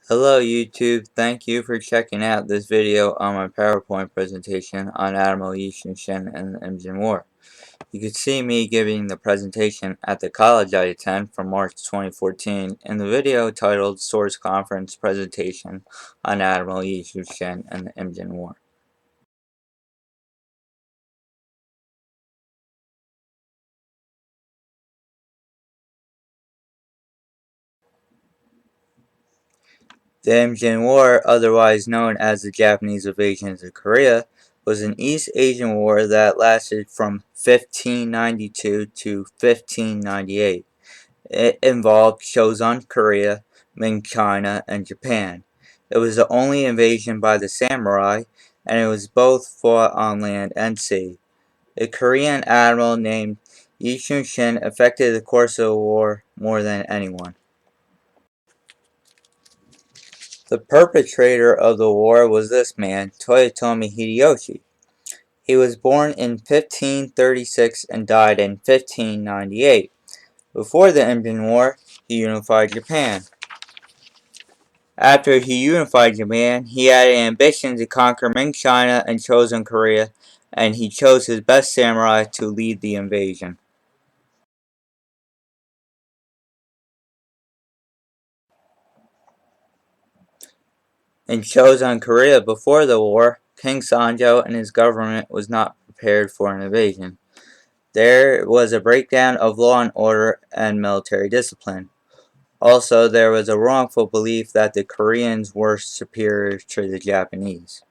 Hello YouTube, thank you for checking out this video on my PowerPoint presentation on Admiral Yi Soon-shin and the Imjin War. You can see me giving the presentation at the college I attend from March 2014 in the video titled Source Conference Presentation on Admiral Yi Soon-shin and the Imjin War. The Imjin War, otherwise known as the Japanese invasion of Korea, was an East Asian war that lasted from 1592 to 1598. It involved Chosun Korea, Ming China, and Japan. It was the only invasion by the samurai, and it was both fought on land and sea. A Korean admiral named Yi Soon-shin affected the course of the war more than anyone. The perpetrator of the war was this man, Toyotomi Hideyoshi. He was born in 1536 and died in 1598. Before the Imjin War, he unified Japan. After he unified Japan, he had an ambition to conquer Ming China and Chosun Korea, and he chose his best samurai to lead the invasion. In Chosun Korea before the war, King Sanjo and his government was not prepared for an invasion. There was a breakdown of law and order and military discipline. Also, there was a wrongful belief that the Koreans were superior to the Japanese.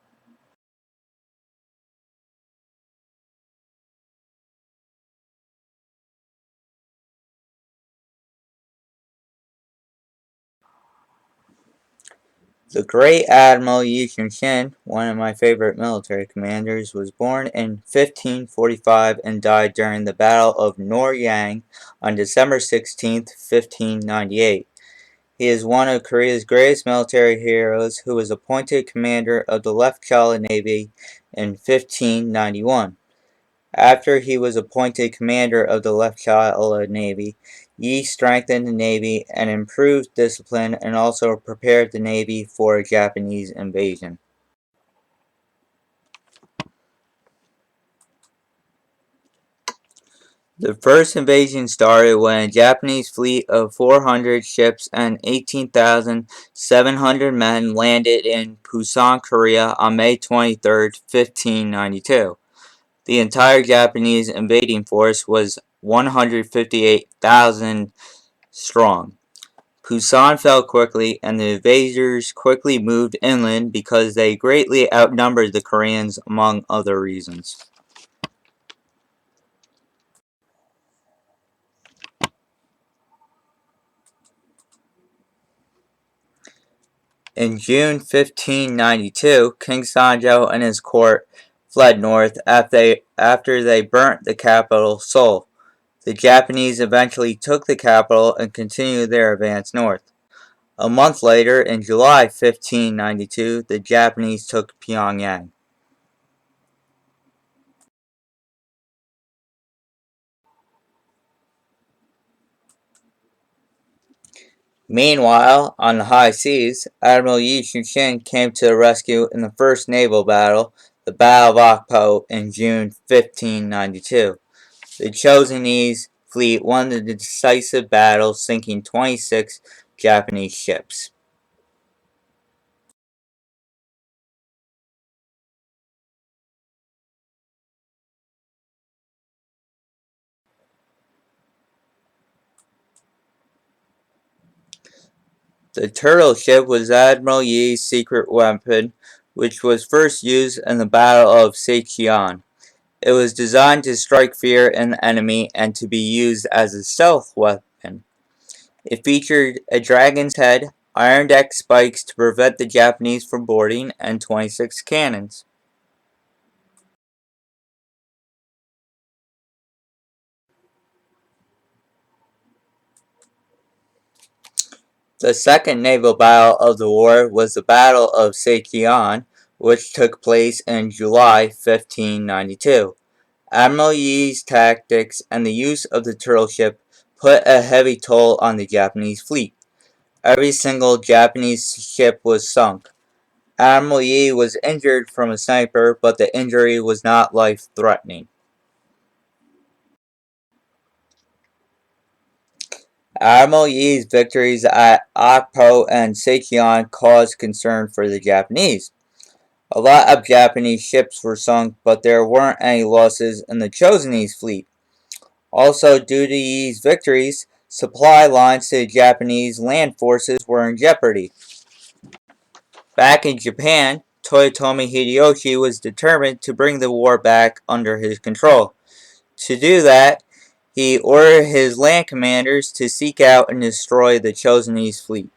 The great Admiral Yi Soon-shin, one of my favorite military commanders, was born in 1545 and died during the Battle of Noryang on December 16, 1598. He is one of Korea's greatest military heroes who was appointed commander of the Left Chala Navy in 1591. After he was appointed commander of the Left Chala Navy, Yi strengthened the Navy and improved discipline and also prepared the Navy for a Japanese invasion. The first invasion started when a Japanese fleet of 400 ships and 18,700 men landed in Busan, Korea on May 23, 1592. The entire Japanese invading force was 158,000 strong. Busan fell quickly, and the invaders quickly moved inland because they greatly outnumbered the Koreans, among other reasons. In June 1592, King Sanjo and his court fled north after they burnt the capital, Seoul. The Japanese eventually took the capital and continued their advance north. A month later, in July 1592, the Japanese took Pyongyang. Meanwhile, on the high seas, Admiral Yi Soon-shin came to the rescue in the first naval battle, the Battle of Okpo, in June 1592. The Chosunese fleet won the decisive battle, sinking 26 Japanese ships. The turtle ship was Admiral Yi's secret weapon, which was first used in the Battle of Seicheon. It was designed to strike fear in the enemy and to be used as a stealth weapon. It featured a dragon's head, iron deck spikes to prevent the Japanese from boarding, and 26 cannons. The second naval battle of the war was the Battle of Seicheon, which took place in July 1592. Admiral Yi's tactics and the use of the turtle ship put a heavy toll on the Japanese fleet. Every single Japanese ship was sunk. Admiral Yi was injured from a sniper, but the injury was not life-threatening. Admiral Yi's victories at Akpo and Seicheon caused concern for the Japanese. A lot of Japanese ships were sunk, but there weren't any losses in the Chosenese fleet. Also, due to Yi's victories, supply lines to the Japanese land forces were in jeopardy. Back in Japan, Toyotomi Hideyoshi was determined to bring the war back under his control. To do that, he ordered his land commanders to seek out and destroy the Chosenese fleet.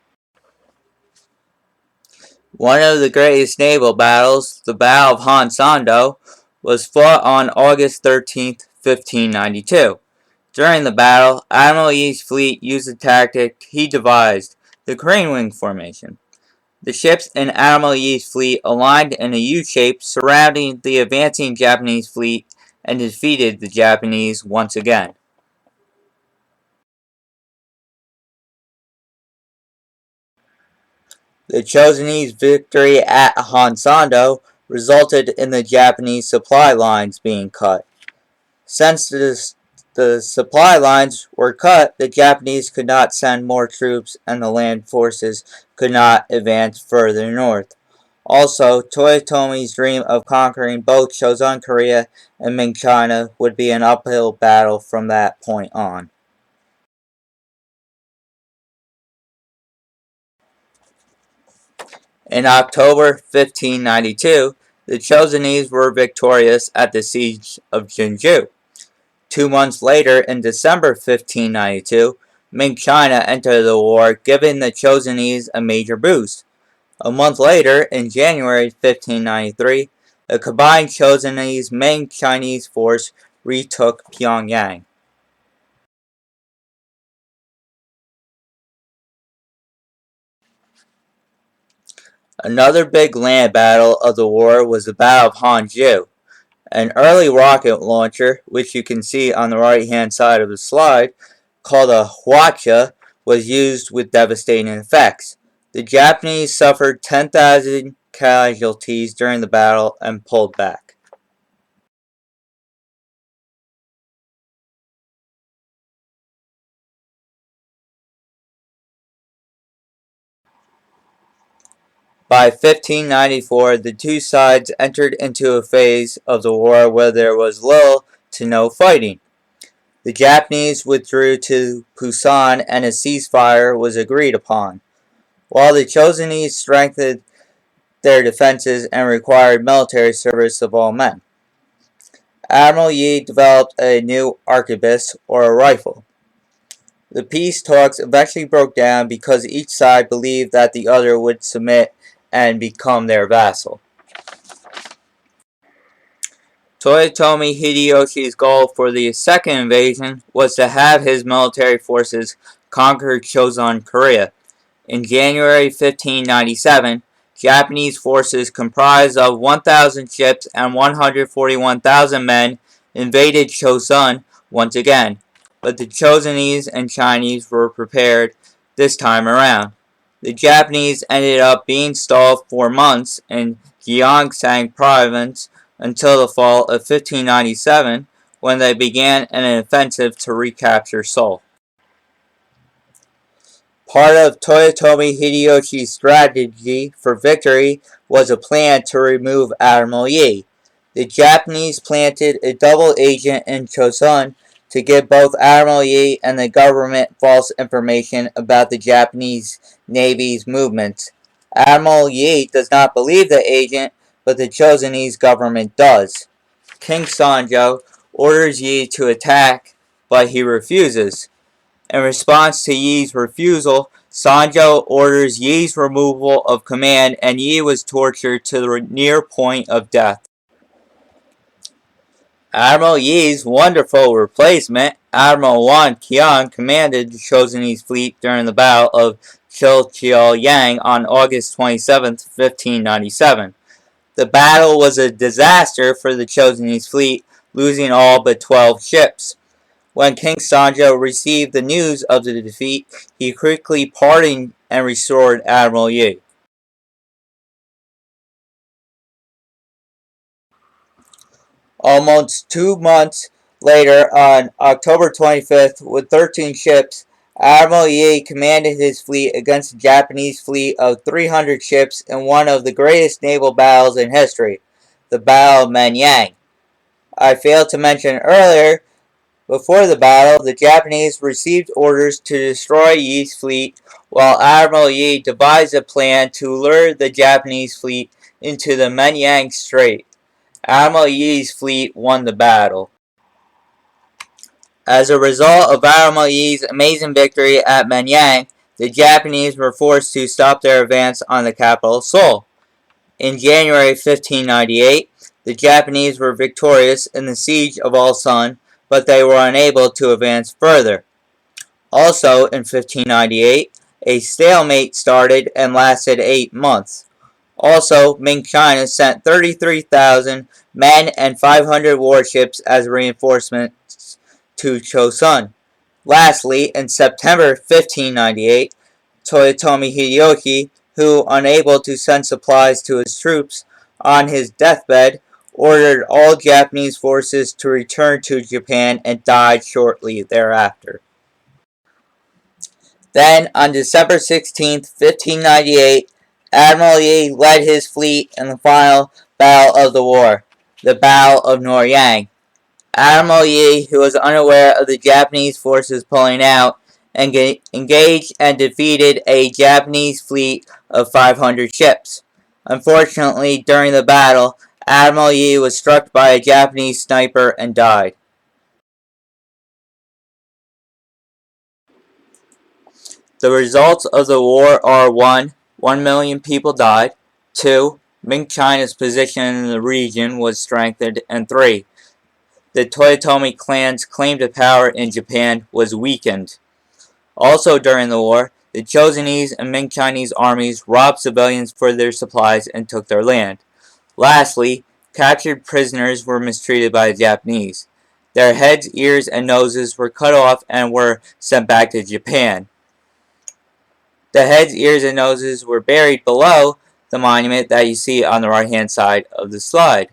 One of the greatest naval battles, the Battle of Hansando, was fought on August 13, 1592. During the battle, Admiral Yi's fleet used a tactic he devised, the crane wing formation. The ships in Admiral Yi's fleet aligned in a U-shape surrounding the advancing Japanese fleet and defeated the Japanese once again. The Chosenese victory at Hansando resulted in the Japanese supply lines being cut. Since the supply lines were cut, the Japanese could not send more troops and the land forces could not advance further north. Also, Toyotomi's dream of conquering both Chosun Korea and Ming China would be an uphill battle from that point on. In October 1592, the Chosunese were victorious at the siege of Jinju. 2 months later, in December 1592, Ming China entered the war, giving the Chosunese a major boost. A month later, in January 1593, a combined Chosunese Ming Chinese force retook Pyongyang. Another big land battle of the war was the Battle of Hanju. An early rocket launcher, which you can see on the right hand side of the slide, called a Hwacha, was used with devastating effects. The Japanese suffered 10,000 casualties during the battle and pulled back. By 1594, the two sides entered into a phase of the war where there was little to no fighting. The Japanese withdrew to Pusan and a ceasefire was agreed upon, while the Chosunese strengthened their defenses and required military service of all men. Admiral Yi developed a new arquebus, or a rifle. The peace talks eventually broke down because each side believed that the other would submit and become their vassal. Toyotomi Hideyoshi's goal for the second invasion was to have his military forces conquer Chosun Korea. In January 1597, Japanese forces comprised of 1,000 ships and 141,000 men invaded Chosun once again, but the Chosunese and Chinese were prepared this time around. The Japanese ended up being stalled for months in Gyeongsang province until the fall of 1597, when they began an offensive to recapture Seoul. Part of Toyotomi Hideyoshi's strategy for victory was a plan to remove Admiral Yi. The Japanese planted a double agent in Chosun to give both Admiral Yi and the government false information about the Japanese Navy's movements. Admiral Yi does not believe the agent, but the Chosunese government does. King Sanjo orders Yi to attack, but he refuses. In response to Yi's refusal, Sanjo orders Yi's removal of command and Yi was tortured to the near point of death. Admiral Yi's wonderful replacement, Admiral Wan Qian, commanded the Chosunese fleet during the Battle of Chilchiao-yang on August 27, 1597. The battle was a disaster for the Chosunese fleet, losing all but 12 ships. When King Sanjo received the news of the defeat, he quickly pardoned and restored Admiral Yi. Almost 2 months later, on October 25th, with 13 ships, Admiral Yi commanded his fleet against a Japanese fleet of 300 ships in one of the greatest naval battles in history, the Battle of Menyang. I failed to mention earlier, before the battle, the Japanese received orders to destroy Yi's fleet, while Admiral Yi devised a plan to lure the Japanese fleet into the Menyang Strait. Admiral Yi's fleet won the battle. As a result of Admiral Yi's amazing victory at Menyang, the Japanese were forced to stop their advance on the capital, Seoul. In January 1598, the Japanese were victorious in the siege of Ulsan, but they were unable to advance further. Also in 1598, a stalemate started and lasted 8 months. Also, Ming China sent 33,000 men and 500 warships as reinforcements to Chosun. Lastly, in September 1598, Toyotomi Hideyoshi, who, unable to send supplies to his troops on his deathbed, ordered all Japanese forces to return to Japan and died shortly thereafter. Then, on December 16, 1598, Admiral Yi led his fleet in the final battle of the war, the Battle of Noryang. Admiral Yi, who was unaware of the Japanese forces pulling out, engaged and defeated a Japanese fleet of 500 ships. Unfortunately, during the battle, Admiral Yi was struck by a Japanese sniper and died. The results of the war are 1. 1 million people died. 2. Ming China's position in the region was strengthened. And 3. The Toyotomi clan's claim to power in Japan was weakened. Also during the war, the Chosunese and Ming Chinese armies robbed civilians for their supplies and took their land. Lastly, captured prisoners were mistreated by the Japanese. Their heads, ears, and noses were cut off and were sent back to Japan. The heads, ears, and noses were buried below the monument that you see on the right hand side of the slide.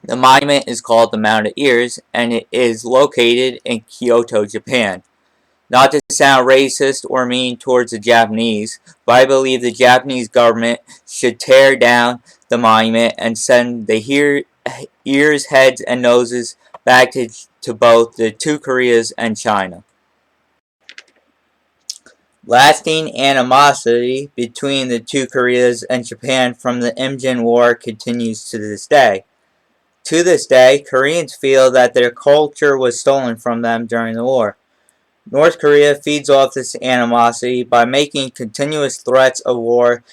The monument is called the Mound of Ears, and it is located in Kyoto, Japan. Not to sound racist or mean towards the Japanese, but I believe the Japanese government should tear down the monument and send the ears, heads, and noses back to both the two Koreas and China. Lasting animosity between the two Koreas and Japan from the Imjin War continues to this day. To this day, Koreans feel that their culture was stolen from them during the war. North Korea feeds off this animosity by making continuous threats of war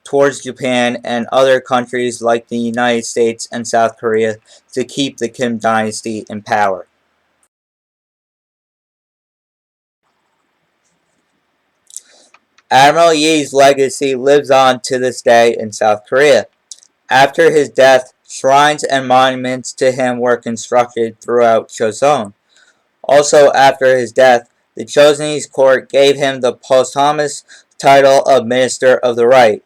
towards Japan and other countries like the United States and South Korea to keep the Kim dynasty in power. Admiral Yi's legacy lives on to this day in South Korea. After his death, shrines and monuments to him were constructed throughout Chosun. Also after his death, the Chosunese court gave him the posthumous title of Minister of the Right.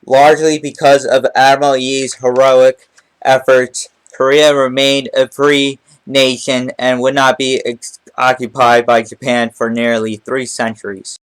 Largely because of Admiral Yi's heroic efforts, Korea remained a free nation and would not be occupied by Japan for nearly 3 centuries.